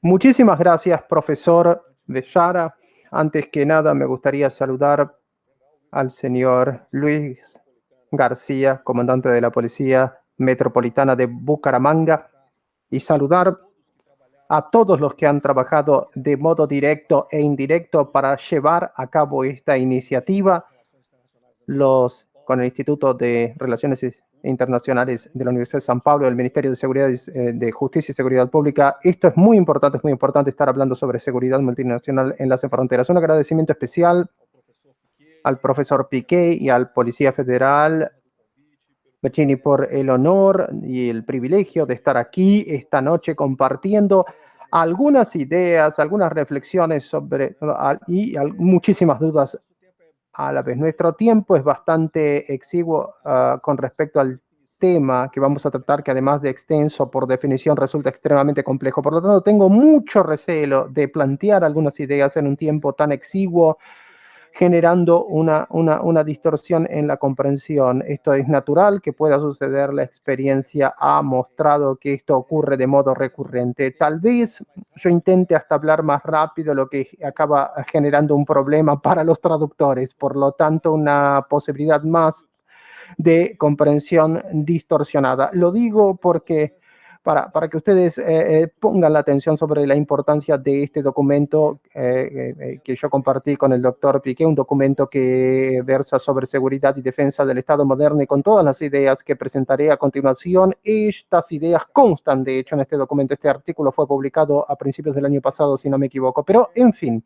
Muchísimas gracias, profesor Bechara. Antes que nada, me gustaría saludar al señor Luis García, comandante de la Policía Metropolitana de Bucaramanga, y saludar a todos los que han trabajado de modo directo e indirecto para llevar a cabo esta iniciativa, con el Instituto de Relaciones Internacionales de la Universidad de San Pablo, el Ministerio de Seguridad, de Justicia y Seguridad Pública. Esto es muy importante estar hablando sobre seguridad multinacional en las fronteras. Un agradecimiento especial al profesor Piqué y al Policía Federal Bacchini por el honor y el privilegio de estar aquí esta noche compartiendo algunas ideas, algunas reflexiones sobre y muchísimas dudas a la vez. Nuestro tiempo es bastante exiguo con respecto al tema que vamos a tratar, que además de extenso, por definición, resulta extremadamente complejo. Por lo tanto, tengo mucho recelo de plantear algunas ideas en un tiempo tan exiguo, generando una distorsión en la comprensión. Esto es natural que pueda suceder, la experiencia ha mostrado que esto ocurre de modo recurrente. Tal vez yo intente hasta hablar más rápido, lo que acaba generando un problema para los traductores, por lo tanto una posibilidad más de comprensión distorsionada. Lo digo porque para que ustedes pongan la atención sobre la importancia de este documento que yo compartí con el doctor Piqué, un documento que versa sobre seguridad y defensa del Estado moderno, y con todas las ideas que presentaré a continuación. Estas ideas constan, de hecho, en este documento. Este artículo fue publicado a principios del año pasado, si no me equivoco, pero en fin.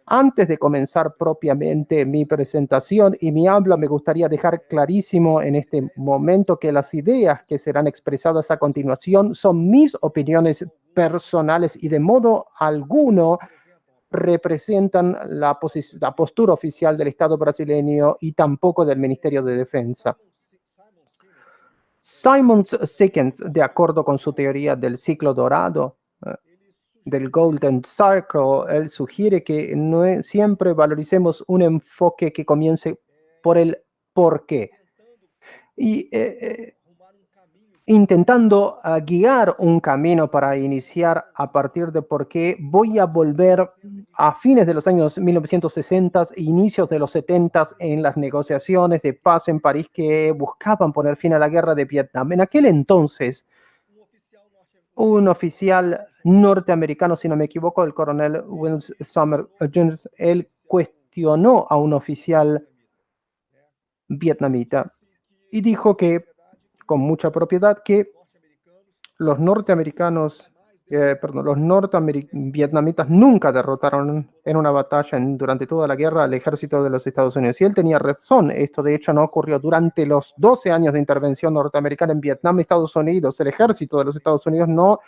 Antes de comenzar propiamente mi presentación y mi habla, me gustaría dejar clarísimo en este momento que las ideas que serán expresadas a continuación son mis opiniones personales y de modo alguno representan la postura oficial del Estado brasileño y tampoco del Ministerio de Defensa. Simon Sikkens, de acuerdo con su teoría del ciclo dorado, del Golden Circle, él sugiere que no siempre valoricemos un enfoque que comience por el por qué. Y intentando guiar un camino para iniciar a partir de por qué, voy a volver a fines de los años 1960 e inicios de los 70 en las negociaciones de paz en París que buscaban poner fin a la guerra de Vietnam. En aquel entonces, un oficial norteamericano, si no me equivoco, el coronel Williams Sumner Jones, él cuestionó a un oficial vietnamita y dijo que, con mucha propiedad, que los vietnamitas nunca derrotaron en una batalla durante toda la guerra al ejército de los Estados Unidos. Y él tenía razón. Esto, de hecho, no ocurrió durante los 12 años de intervención norteamericana en Vietnam. Estados Unidos, el ejército de los Estados Unidos no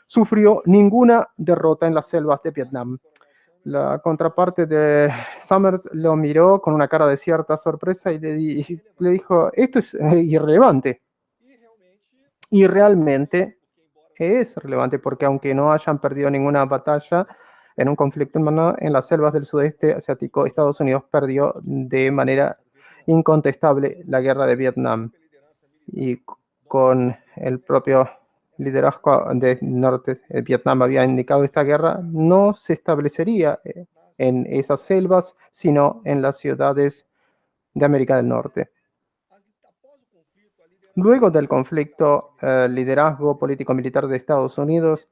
sufrió ninguna derrota en las selvas de Vietnam. La contraparte de Summers lo miró con una cara de cierta sorpresa y le dijo, esto es irrelevante. Y realmente es relevante, porque aunque no hayan perdido ninguna batalla en un conflicto hermano en las selvas del sudeste asiático, Estados Unidos perdió de manera incontestable la guerra de Vietnam. Y con el propio liderazgo de Norte, Vietnam había indicado esta guerra no se establecería en esas selvas, sino en las ciudades de América del Norte. Luego del conflicto, el liderazgo político-militar de Estados Unidos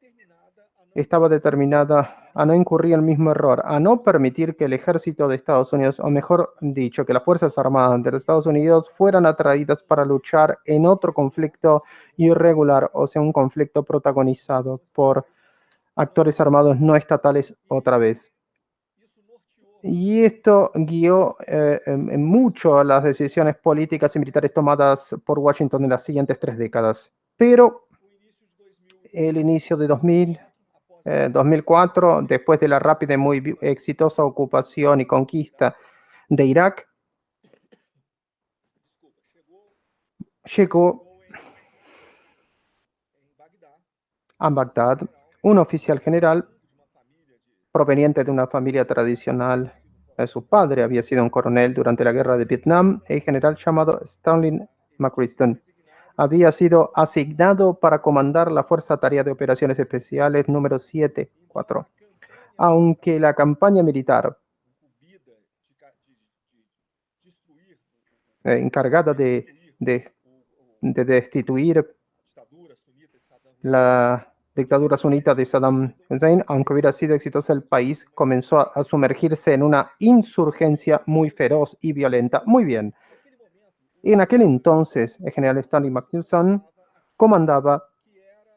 estaba determinada a no incurrir en el mismo error, a no permitir que el ejército de Estados Unidos, o mejor dicho, que las Fuerzas Armadas de los Estados Unidos fueran atraídas para luchar en otro conflicto irregular, o sea, un conflicto protagonizado por actores armados no estatales otra vez. Y esto guió en mucho las decisiones políticas y militares tomadas por Washington en las siguientes 3 décadas. Pero el inicio de 2004, después de la rápida y muy exitosa ocupación y conquista de Irak, llegó a Bagdad un oficial general proveniente de una familia tradicional. Su padre había sido un coronel durante la guerra de Vietnam, el general llamado Stanley McChrystal. había sido asignado para comandar la Fuerza Tarea de Operaciones Especiales número 74. Aunque la campaña militar encargada de destituir la dictadura sunita de Saddam Hussein, aunque hubiera sido exitosa, el país comenzó a sumergirse en una insurgencia muy feroz y violenta. Muy bien. En aquel entonces, el general Stanley McPherson comandaba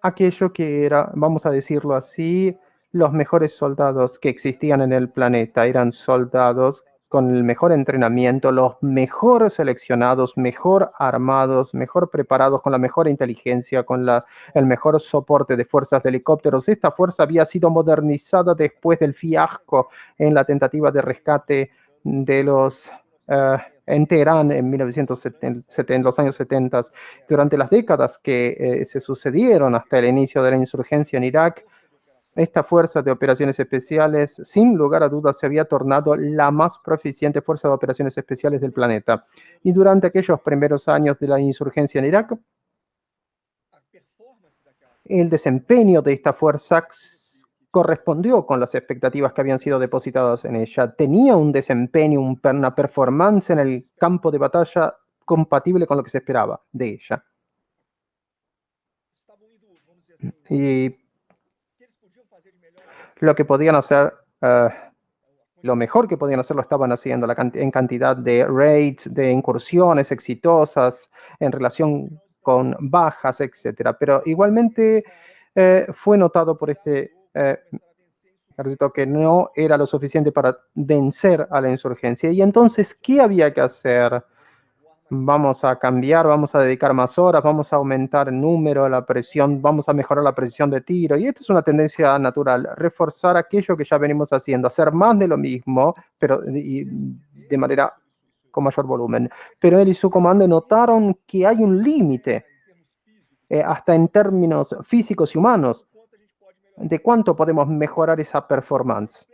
aquello que era, vamos a decirlo así, los mejores soldados que existían en el planeta. Eran soldados con el mejor entrenamiento, los mejor seleccionados, mejor armados, mejor preparados, con la mejor inteligencia, con el mejor soporte de fuerzas de helicópteros. Esta fuerza había sido modernizada después del fiasco en la tentativa de rescate de los en Teherán en 1970, los años 70. Durante las décadas que se sucedieron hasta el inicio de la insurgencia en Irak, esta fuerza de operaciones especiales, sin lugar a dudas, se había tornado la más proficiente fuerza de operaciones especiales del planeta. Y durante aquellos primeros años de la insurgencia en Irak, el desempeño de esta fuerza correspondió con las expectativas que habían sido depositadas en ella. Tenía un desempeño, una performance en el campo de batalla compatible con lo que se esperaba de ella. Y lo que podían hacer, lo mejor que podían hacer lo estaban haciendo en cantidad de raids, de incursiones exitosas en relación con bajas, etcétera. Pero igualmente fue notado por este ejército que no era lo suficiente para vencer a la insurgencia. Y entonces, ¿qué había que hacer? Vamos a cambiar, vamos a dedicar más horas, vamos a aumentar el número, la presión, vamos a mejorar la precisión de tiro. Y esta es una tendencia natural, reforzar aquello que ya venimos haciendo, hacer más de lo mismo, pero de manera con mayor volumen. Pero él y su comando notaron que hay un límite, hasta en términos físicos y humanos, de cuánto podemos mejorar esa performance.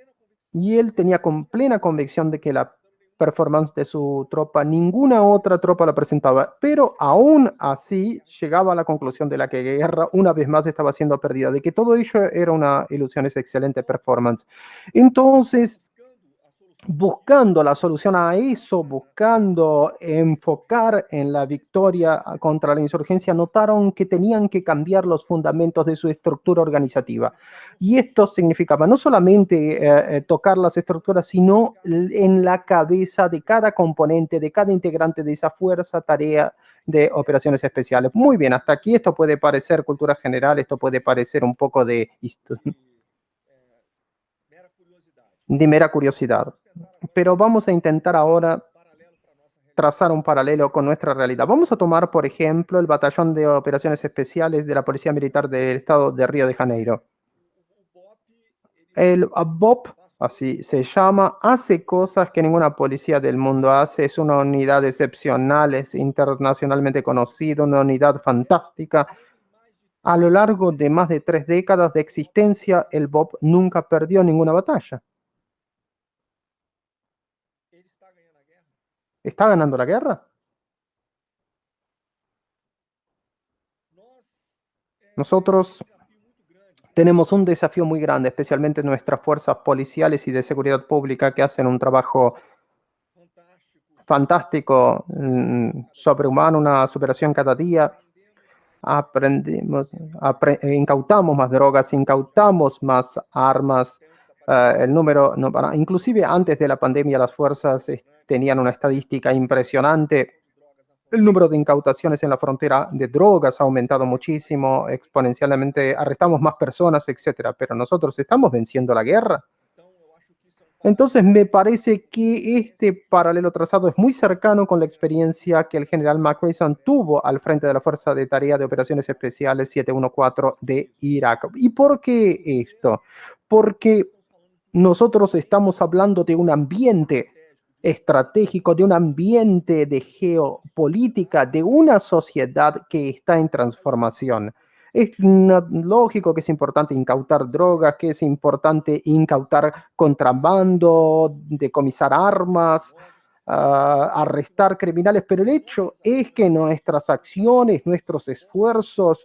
Y él tenía con plena convicción de que la performance de su tropa, ninguna otra tropa la presentaba, pero aún así llegaba a la conclusión de la que la guerra una vez más estaba siendo perdida, de que todo ello era una ilusión, esa excelente performance. Entonces, buscando la solución a eso, buscando enfocar en la victoria contra la insurgencia, notaron que tenían que cambiar los fundamentos de su estructura organizativa. Y esto significaba no solamente tocar las estructuras, sino en la cabeza de cada componente, de cada integrante de esa fuerza, tarea de operaciones especiales. Muy bien, hasta aquí esto puede parecer cultura general, esto puede parecer un poco de mera curiosidad. Pero vamos a intentar ahora trazar un paralelo con nuestra realidad. Vamos a tomar, por ejemplo, el Batallón de Operaciones Especiales de la Policía Militar del Estado de Río de Janeiro. El BOP, así se llama, hace cosas que ninguna policía del mundo hace. Es una unidad excepcional, es internacionalmente conocida, una unidad fantástica. A lo largo de más de 3 décadas de existencia, el BOP nunca perdió ninguna batalla. ¿Está ganando la guerra? Nosotros tenemos un desafío muy grande, especialmente nuestras fuerzas policiales y de seguridad pública que hacen un trabajo fantástico, sobrehumano, una superación cada día. Incautamos más drogas, incautamos más armas. El número, inclusive antes de la pandemia, las fuerzas tenían una estadística impresionante. El número de incautaciones en la frontera de drogas ha aumentado muchísimo, exponencialmente, arrestamos más personas, etcétera. Pero nosotros estamos venciendo la guerra. Entonces me parece que este paralelo trazado es muy cercano con la experiencia que el general McRae tuvo al frente de la Fuerza de Tarea de Operaciones Especiales 714 de Irak. ¿Y por qué esto? Porque nosotros estamos hablando de un ambiente estratégico, de un ambiente de geopolítica, de una sociedad que está en transformación. Es lógico que es importante incautar drogas, que es importante incautar contrabando, decomisar armas, arrestar criminales, pero el hecho es que nuestras acciones, nuestros esfuerzos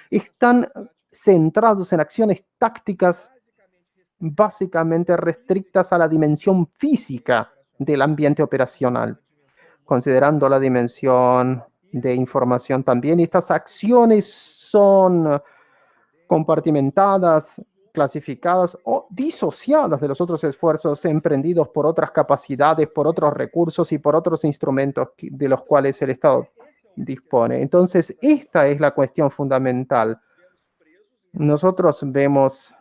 están centrados en acciones tácticas básicamente restrictas a la dimensión física del ambiente operacional, considerando la dimensión de información también. Estas acciones son compartimentadas, clasificadas o disociadas de los otros esfuerzos emprendidos por otras capacidades, por otros recursos y por otros instrumentos de los cuales el Estado dispone. Entonces, esta es la cuestión fundamental. Nosotros vemos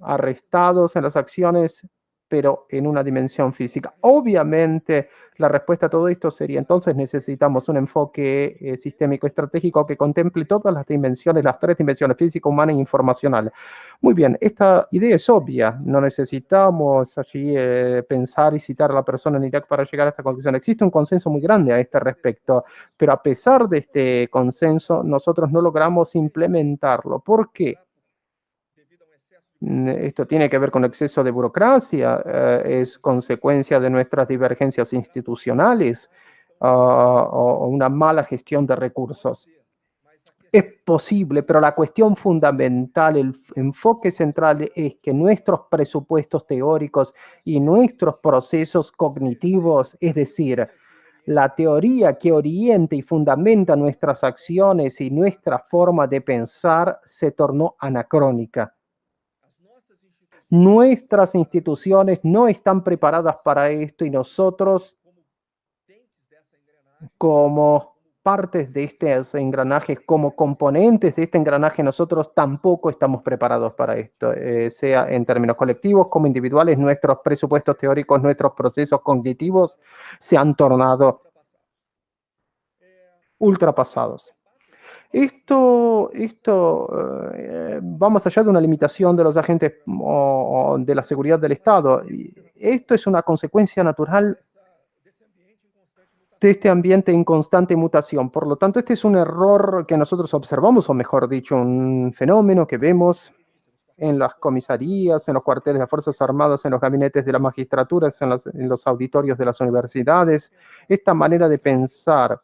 arrestados en las acciones, pero en una dimensión física. Obviamente, la respuesta a todo esto sería, entonces necesitamos un enfoque sistémico estratégico que contemple todas las dimensiones, las tres dimensiones, física, humana e informacional. Muy bien, esta idea es obvia. No necesitamos allí pensar y citar a la persona en Irak para llegar a esta conclusión. Existe un consenso muy grande a este respecto, pero a pesar de este consenso, nosotros no logramos implementarlo. ¿Por qué? Esto tiene que ver con exceso de burocracia, es consecuencia de nuestras divergencias institucionales o una mala gestión de recursos. Es posible, pero la cuestión fundamental, el enfoque central es que nuestros presupuestos teóricos y nuestros procesos cognitivos, es decir, la teoría que orienta y fundamenta nuestras acciones y nuestra forma de pensar, se tornó anacrónica. Nuestras instituciones no están preparadas para esto y nosotros, como partes de este engranaje, como componentes de este engranaje, nosotros tampoco estamos preparados para esto, sea en términos colectivos como individuales. Nuestros presupuestos teóricos, nuestros procesos cognitivos se han tornado ultrapasados. Esto va más allá de una limitación de los agentes o de la seguridad del Estado. Esto es una consecuencia natural de este ambiente en constante mutación. Por lo tanto, este es un error que nosotros observamos, o mejor dicho, un fenómeno que vemos en las comisarías, en los cuarteles de las Fuerzas Armadas, en los gabinetes de la magistratura, en los auditorios de las universidades. Esta manera de pensar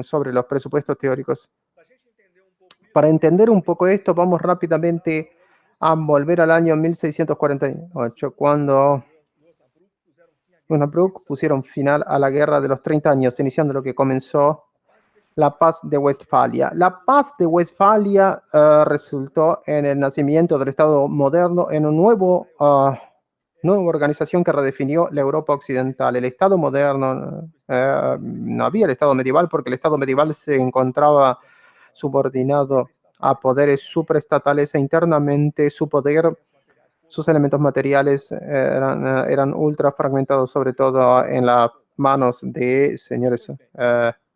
sobre los presupuestos teóricos. Para entender un poco esto, vamos rápidamente a volver al año 1648, cuando los Abruzos pusieron final a la guerra de los 30 años, iniciando lo que comenzó la paz de Westfalia. La paz de Westfalia resultó en el nacimiento del Estado moderno, en un nueva organización que redefinió la Europa occidental. El Estado moderno, no había el Estado medieval, porque el Estado medieval se encontraba subordinado a poderes supraestatales e internamente su poder, sus elementos materiales eran ultra fragmentados, sobre todo en las manos de señores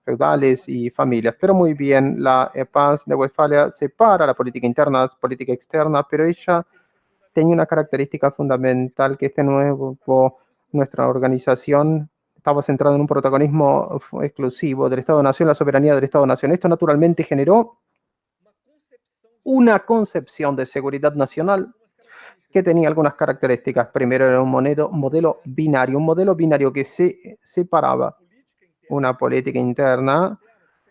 feudales y familias. Pero muy bien, la paz de Westfalia separa la política interna, la política externa, pero ella tenía una característica fundamental, que nuestra organización estaba centrada en un protagonismo exclusivo del Estado-Nación, la soberanía del Estado-Nación. Esto naturalmente generó una concepción de seguridad nacional que tenía algunas características. Primero, era un modelo binario que se separaba una política interna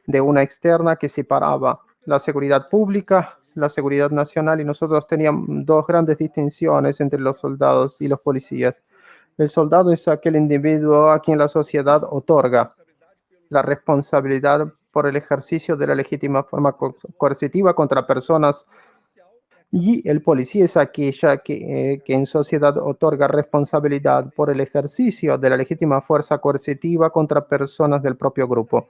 de una externa, que separaba la seguridad pública, la seguridad nacional, y nosotros teníamos dos grandes distinciones entre los soldados y los policías. El soldado es aquel individuo a quien la sociedad otorga la responsabilidad por el ejercicio de la legítima forma coercitiva contra personas, y el policía es aquella que en sociedad otorga responsabilidad por el ejercicio de la legítima fuerza coercitiva contra personas del propio grupo.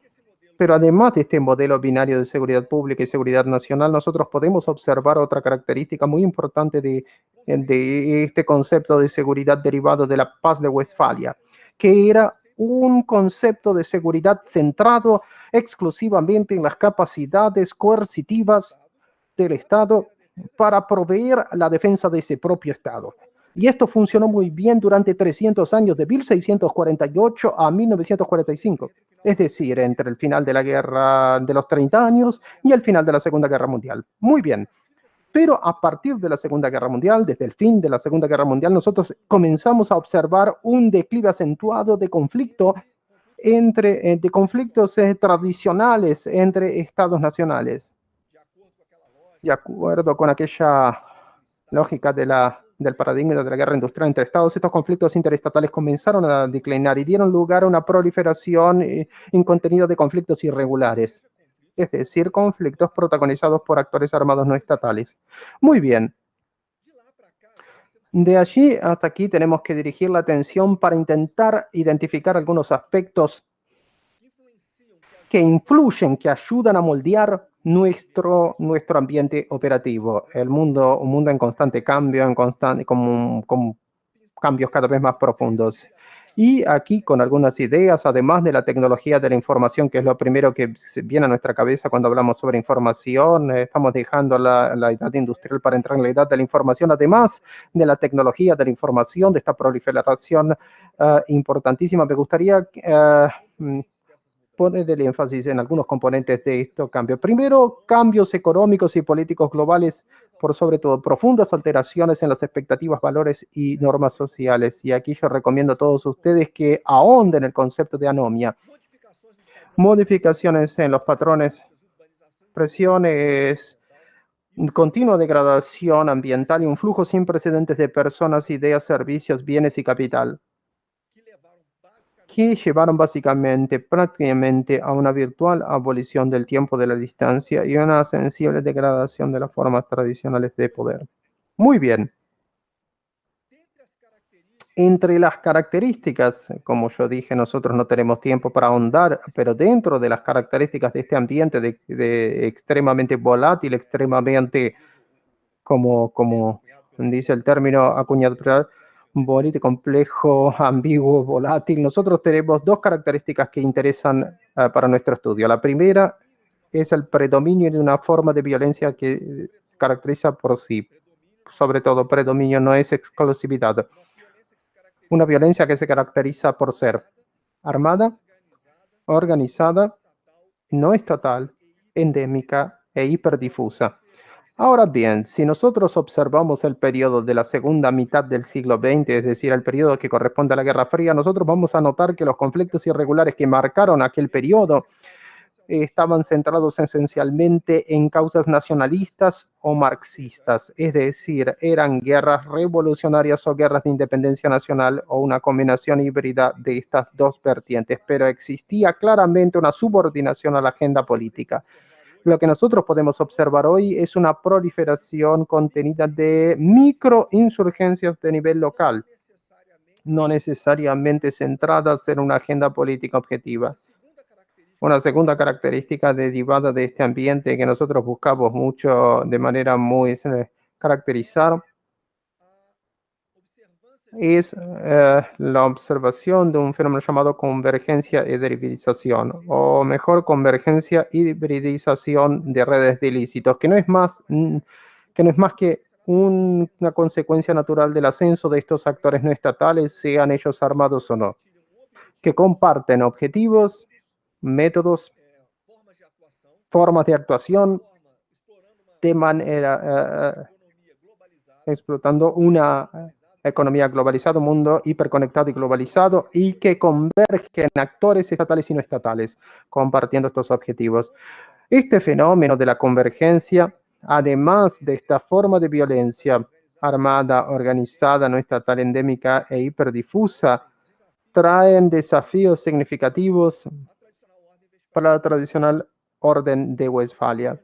Pero además de este modelo binario de seguridad pública y seguridad nacional, nosotros podemos observar otra característica muy importante de este concepto de seguridad derivado de la paz de Westfalia, que era un concepto de seguridad centrado exclusivamente en las capacidades coercitivas del Estado para proveer la defensa de ese propio Estado. Y esto funcionó muy bien durante 300 años, de 1648 a 1945. Es decir, entre el final de la guerra de los 30 años y el final de la Segunda Guerra Mundial. Muy bien. Pero a partir de la Segunda Guerra Mundial, desde el fin de la Segunda Guerra Mundial, nosotros comenzamos a observar un declive acentuado de conflicto de conflictos tradicionales entre estados nacionales. De acuerdo con aquella lógica del paradigma de la guerra industrial entre estados, estos conflictos interestatales comenzaron a declinar y dieron lugar a una proliferación incontenida de conflictos irregulares, es decir, conflictos protagonizados por actores armados no estatales. Muy bien. De allí hasta aquí tenemos que dirigir la atención para intentar identificar algunos aspectos que influyen, que ayudan a moldear nuestro ambiente operativo. Un mundo en constante cambio, con cambios cada vez más profundos. Y aquí con algunas ideas, además de la tecnología de la información, que es lo primero que viene a nuestra cabeza cuando hablamos sobre información. Estamos dejando la edad industrial para entrar en la edad de la información, además de la tecnología de la información, de esta proliferación importantísima. Me gustaría poner el énfasis en algunos componentes de estos cambios. Primero, cambios económicos y políticos globales, por sobre todo profundas alteraciones en las expectativas, valores y normas sociales. Y aquí yo recomiendo a todos ustedes que ahonden el concepto de anomia. Modificaciones en los patrones, presiones, continua degradación ambiental y un flujo sin precedentes de personas, ideas, servicios, bienes y capital, que llevaron prácticamente a una virtual abolición del tiempo de la distancia y una sensible degradación de las formas tradicionales de poder. Muy bien. Entre las características, como yo dije, nosotros no tenemos tiempo para ahondar, pero dentro de las características de este ambiente de extremadamente volátil, extremadamente, como dice el término acuñado, bonito, complejo, ambiguo, volátil, nosotros tenemos dos características que interesan para nuestro estudio. La primera es el predominio de una forma de violencia que se caracteriza por sí. Sobre todo, predominio no es exclusividad. Una violencia que se caracteriza por ser armada, organizada, no estatal, endémica e hiperdifusa. Ahora bien, si nosotros observamos el periodo de la segunda mitad del siglo XX, es decir, el periodo que corresponde a la Guerra Fría, nosotros vamos a notar que los conflictos irregulares que marcaron aquel periodo estaban centrados esencialmente en causas nacionalistas o marxistas, es decir, eran guerras revolucionarias o guerras de independencia nacional o una combinación híbrida de estas dos vertientes, pero existía claramente una subordinación a la agenda política. Lo que nosotros podemos observar hoy es una proliferación contenida de microinsurgencias de nivel local, no necesariamente centradas en una agenda política objetiva. Una segunda característica derivada de este ambiente que nosotros buscamos mucho de manera muy caracterizar es la observación de un fenómeno llamado convergencia y hibridización, o mejor, convergencia y hibridización de redes de ilícitos, que no es más que una consecuencia natural del ascenso de estos actores no estatales, sean ellos armados o no, que comparten objetivos, métodos, formas de actuación, de manera explotando una economía globalizada, un mundo hiperconectado y globalizado, y que convergen actores estatales y no estatales, compartiendo estos objetivos. Este fenómeno de la convergencia, además de esta forma de violencia armada, organizada, no estatal, endémica e hiperdifusa, traen desafíos significativos para la tradicional orden de Westfalia.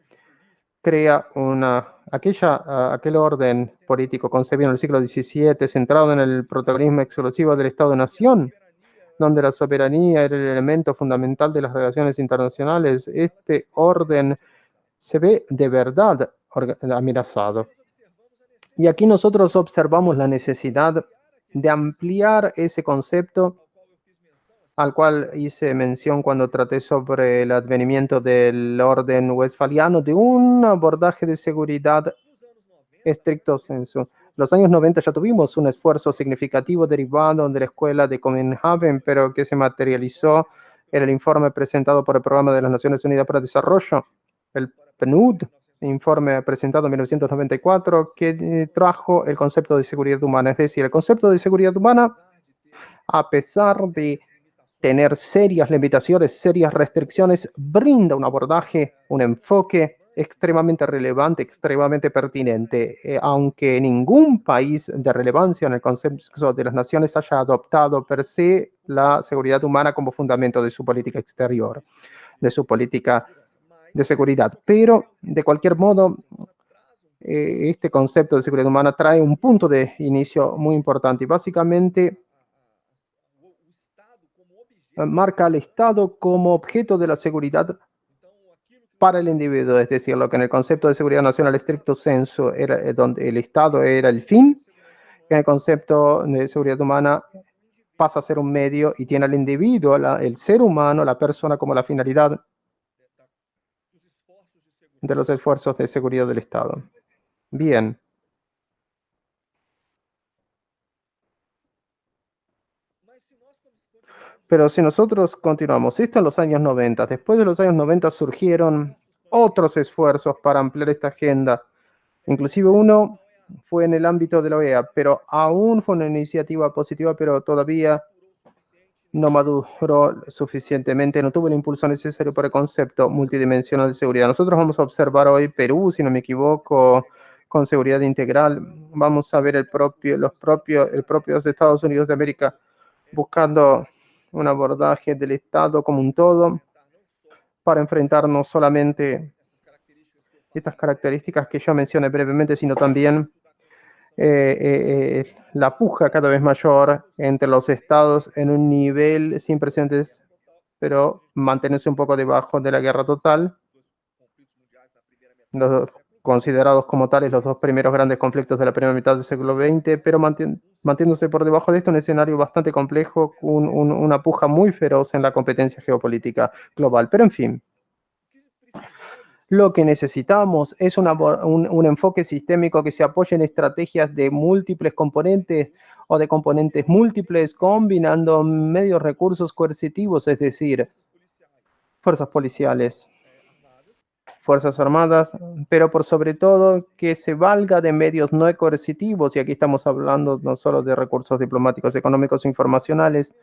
Crea aquel orden político concebido en el siglo XVII, centrado en el protagonismo exclusivo del Estado-Nación, donde la soberanía era el elemento fundamental de las relaciones internacionales. Este orden se ve de verdad amenazado. Y aquí nosotros observamos la necesidad de ampliar ese concepto al cual hice mención cuando traté sobre el advenimiento del orden westfaliano, de un abordaje de seguridad estricto sensu. Los años 90 ya tuvimos un esfuerzo significativo derivado de la escuela de Copenhagen, pero que se materializó en el informe presentado por el Programa de las Naciones Unidas para el Desarrollo, el PNUD, informe presentado en 1994 que trajo el concepto de seguridad humana. Es decir, el concepto de seguridad humana, a pesar de tener serias limitaciones, serias restricciones, brinda un abordaje, un enfoque extremadamente relevante, extremadamente pertinente, aunque ningún país de relevancia en el consenso de las naciones haya adoptado per se la seguridad humana como fundamento de su política exterior, de su política de seguridad. Pero, de cualquier modo, este concepto de seguridad humana trae un punto de inicio muy importante y básicamente marca al Estado como objeto de la seguridad para el individuo, es decir, lo que en el concepto de seguridad nacional estricto sensu era donde el Estado era el fin, en el concepto de seguridad humana pasa a ser un medio y tiene al individuo, el ser humano, la persona como la finalidad de los esfuerzos de seguridad del Estado. Bien. Pero si nosotros continuamos, esto en los años 90, después de los años 90 surgieron otros esfuerzos para ampliar esta agenda. Inclusive uno fue en el ámbito de la OEA, pero aún fue una iniciativa positiva, pero todavía no maduró suficientemente, no tuvo el impulso necesario para el concepto multidimensional de seguridad. Nosotros vamos a observar hoy Perú, si no me equivoco, con seguridad integral. Vamos a ver el propio Estados Unidos de América buscando un abordaje del Estado como un todo para enfrentar no solamente estas características que yo mencioné brevemente, sino también la puja cada vez mayor entre los estados en un nivel sin precedentes, pero mantenerse un poco debajo de la guerra total, considerados como tales los dos primeros grandes conflictos de la primera mitad del siglo XX, pero manteniéndose por debajo de esto un escenario bastante complejo, una puja muy feroz en la competencia geopolítica global. Pero en fin, lo que necesitamos es un enfoque sistémico que se apoye en estrategias de múltiples componentes o de componentes múltiples, combinando medios recursos coercitivos, es decir, fuerzas policiales, fuerzas armadas, pero por sobre todo que se valga de medios no coercitivos, y aquí estamos hablando no solo de recursos diplomáticos, económicos e informacionales,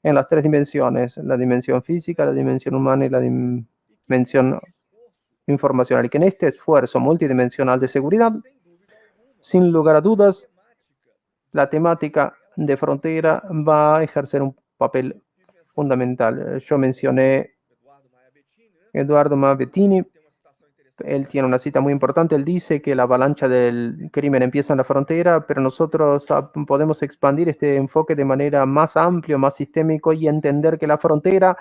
en las tres dimensiones, la dimensión física, la dimensión humana y la dimensión informacional, y que en este esfuerzo multidimensional de seguridad, sin lugar a dudas, la temática de frontera va a ejercer un papel fundamental. Yo mencioné Eduardo Mabettini, él tiene una cita muy importante, él dice que la avalancha del crimen empieza en la frontera, pero nosotros podemos expandir este enfoque de manera más amplia, más sistémico y entender que la frontera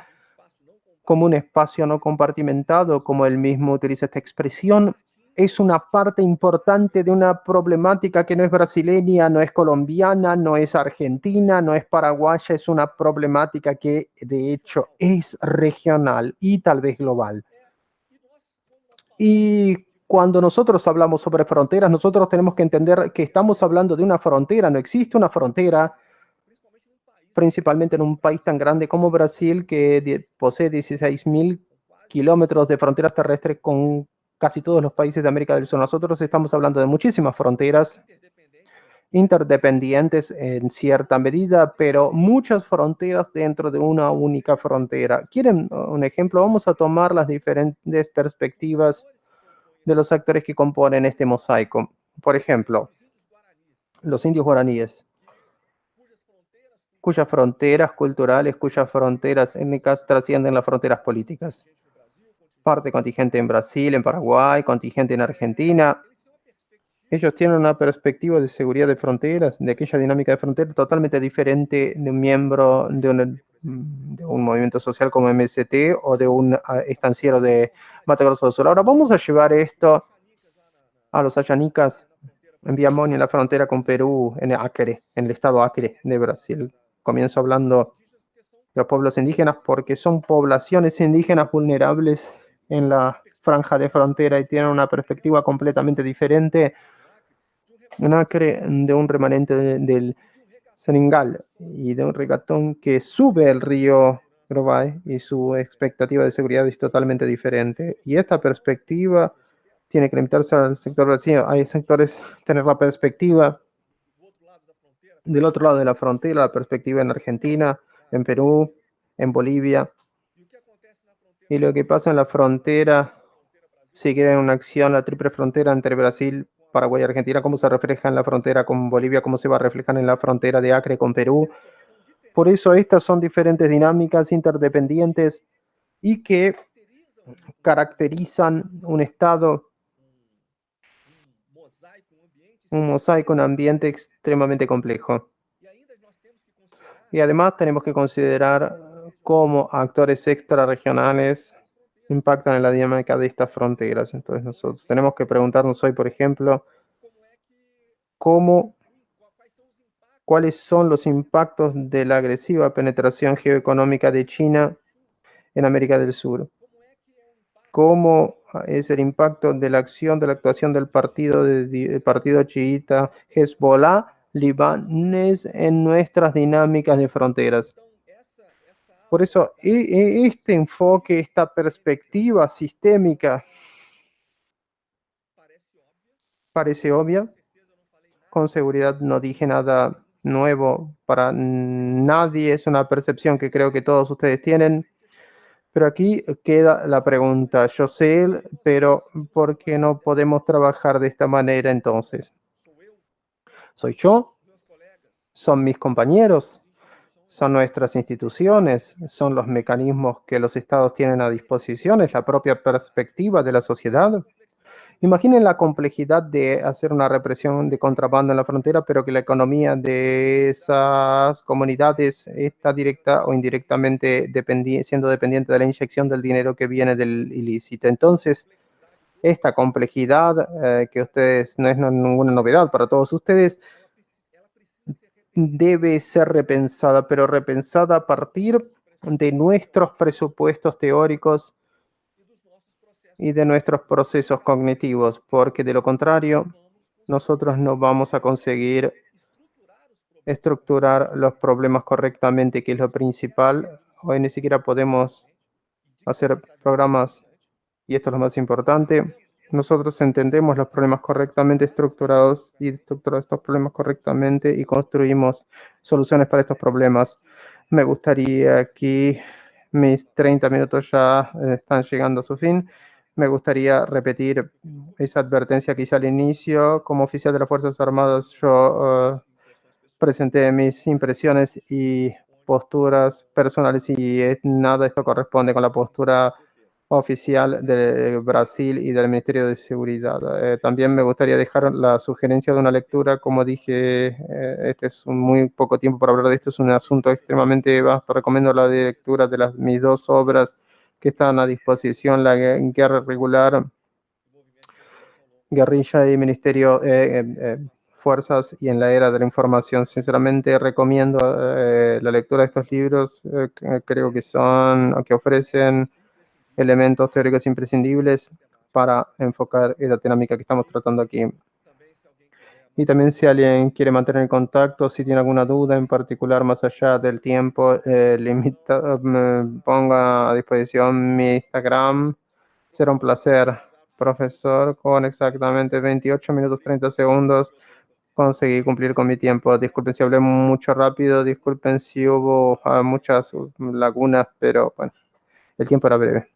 como un espacio no compartimentado, como él mismo utiliza esta expresión, es una parte importante de una problemática que no es brasileña, no es colombiana, no es argentina, no es paraguaya, es una problemática que de hecho es regional y tal vez global. Y cuando nosotros hablamos sobre fronteras, nosotros tenemos que entender que estamos hablando de una frontera, no existe una frontera principalmente en un país tan grande como Brasil, que posee 16.000 kilómetros de fronteras terrestres con casi todos los países de América del Sur. Nosotros estamos hablando de muchísimas fronteras interdependientes en cierta medida, pero muchas fronteras dentro de una única frontera. ¿Quieren un ejemplo? Vamos a tomar las diferentes perspectivas de los actores que componen este mosaico. Por ejemplo, los indios guaraníes, cuyas fronteras culturales, cuyas fronteras étnicas trascienden las fronteras políticas. Parte contingente en Brasil, en Paraguay, contingente en Argentina. Ellos tienen una perspectiva de seguridad de fronteras, de aquella dinámica de frontera totalmente diferente de un miembro de un movimiento social como MST o de un estanciero de Mato Grosso do Sul. Ahora vamos a llevar esto a los ayanicas en Viamón, en la frontera con Perú, en Acre, en el estado Acre de Brasil. Comienzo hablando de los pueblos indígenas porque son poblaciones indígenas vulnerables en la franja de frontera y tienen una perspectiva completamente diferente. En Acre, de un remanente del Senegal y de un regatón que sube el río Grovay, y su expectativa de seguridad es totalmente diferente. Y esta perspectiva tiene que limitarse al sector brasileño. Hay sectores, tener la perspectiva del otro lado de la frontera, la perspectiva en Argentina, en Perú, en Bolivia. Y lo que pasa en la frontera, si quieren una acción, la triple frontera entre Brasil, Paraguay y Argentina, cómo se refleja en la frontera con Bolivia, cómo se va a reflejar en la frontera de Acre con Perú. Por eso estas son diferentes dinámicas interdependientes y que caracterizan un estado, un mosaico, un ambiente extremadamente complejo. Y además tenemos que considerar cómo actores extrarregionales impactan en la dinámica de estas fronteras. Entonces nosotros tenemos que preguntarnos hoy, por ejemplo, cuáles son los impactos de la agresiva penetración geoeconómica de China en América del Sur. ¿Cómo es el impacto de la acción, de la actuación del partido chiita Hezbollah libanés en nuestras dinámicas de fronteras? Por eso, este enfoque, esta perspectiva sistémica parece obvia. Con seguridad no dije nada nuevo para nadie. Es una percepción que creo que todos ustedes tienen. Pero aquí queda la pregunta, José, pero ¿por qué no podemos trabajar de esta manera entonces? ¿Soy yo? ¿Son mis compañeros? ¿Son nuestras instituciones? ¿Son los mecanismos que los estados tienen a disposición? ¿Es la propia perspectiva de la sociedad? Imaginen la complejidad de hacer una represión de contrabando en la frontera, pero que la economía de esas comunidades está directa o indirectamente siendo dependiente de la inyección del dinero que viene del ilícito. Entonces, esta complejidad, que ustedes no es ninguna novedad para todos ustedes, debe ser repensada, pero repensada a partir de nuestros presupuestos teóricos y de nuestros procesos cognitivos, porque de lo contrario, nosotros no vamos a conseguir estructurar los problemas correctamente, que es lo principal. Hoy ni siquiera podemos hacer programas, y esto es lo más importante. Nosotros entendemos los problemas correctamente estructurados y estructuramos estos problemas correctamente y construimos soluciones para estos problemas. Me gustaría aquí, mis 30 minutos ya están llegando a su fin. Me gustaría repetir esa advertencia que hice al inicio. Como oficial de las Fuerzas Armadas, yo presenté mis impresiones y posturas personales y nada esto corresponde con la postura oficial de Brasil y del Ministerio de Seguridad. También me gustaría dejar la sugerencia de una lectura. Como dije, este es muy poco tiempo para hablar de esto, es un asunto extremadamente vasto. Recomiendo la lectura de mis dos obras que están a disposición, La Guerra Regular, Guerrilla y Ministerio, Fuerzas y en la Era de la Información. Sinceramente recomiendo la lectura de estos libros. Creo que ofrecen elementos teóricos imprescindibles para enfocar la dinámica que estamos tratando aquí. Y también si alguien quiere mantener el contacto, si tiene alguna duda en particular más allá del tiempo limitado, me ponga a disposición mi Instagram. Será un placer, profesor. Con exactamente 28 minutos 30 segundos conseguí cumplir con mi tiempo. Disculpen si hablé mucho rápido, disculpen si hubo muchas lagunas, pero bueno, el tiempo era breve.